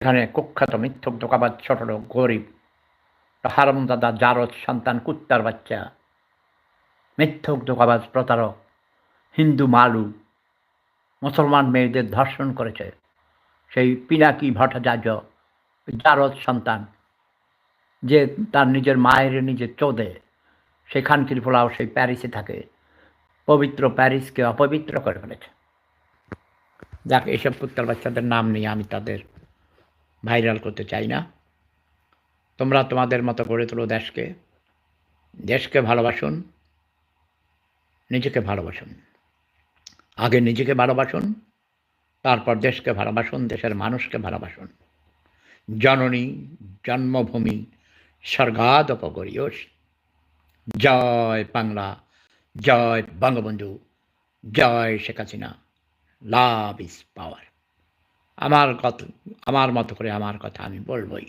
এখানে কুখ্যাত মিথ্যুক ধোঁকাবাজ ছোটলোক গরিব হারামজাদা জারজ সন্তান কুত্তার বাচ্চা মিথ্যুক ধোঁকাবাজ প্রতারক হিন্দু মালু মুসলমান মেয়েদের ধর্ষণ করেছে সেই পিনাকি ভট্টাচার্য জারজ সন্তান যে তার নিজের মায়ের নিজে চোদে সেই খানকির পোলাও সেই প্যারিসে থাকে পবিত্র প্যারিসকে অপবিত্র করে ফেলেছে। যাক, এইসব কুত্তার বাচ্চাদের নাম নিয়ে আমি তাদের ভাইরাল করতে চাই না। তোমরা তোমাদের মতো গড়ে তোলো দেশকে। দেশকে ভালোবাসুন, নিজেকে ভালোবাসুন। আগে নিজেকে ভালোবাসুন, তারপর দেশকে ভালোবাসুন, দেশের মানুষকে ভালোবাসুন। জননী জন্মভূমি স্বর্গাদপগরীয়সী। জয় বাংলা, জয় বঙ্গবন্ধু, জয় Sheikh Hasina. Love is power. আমার মতো করে আমার কথা আমি বলবই।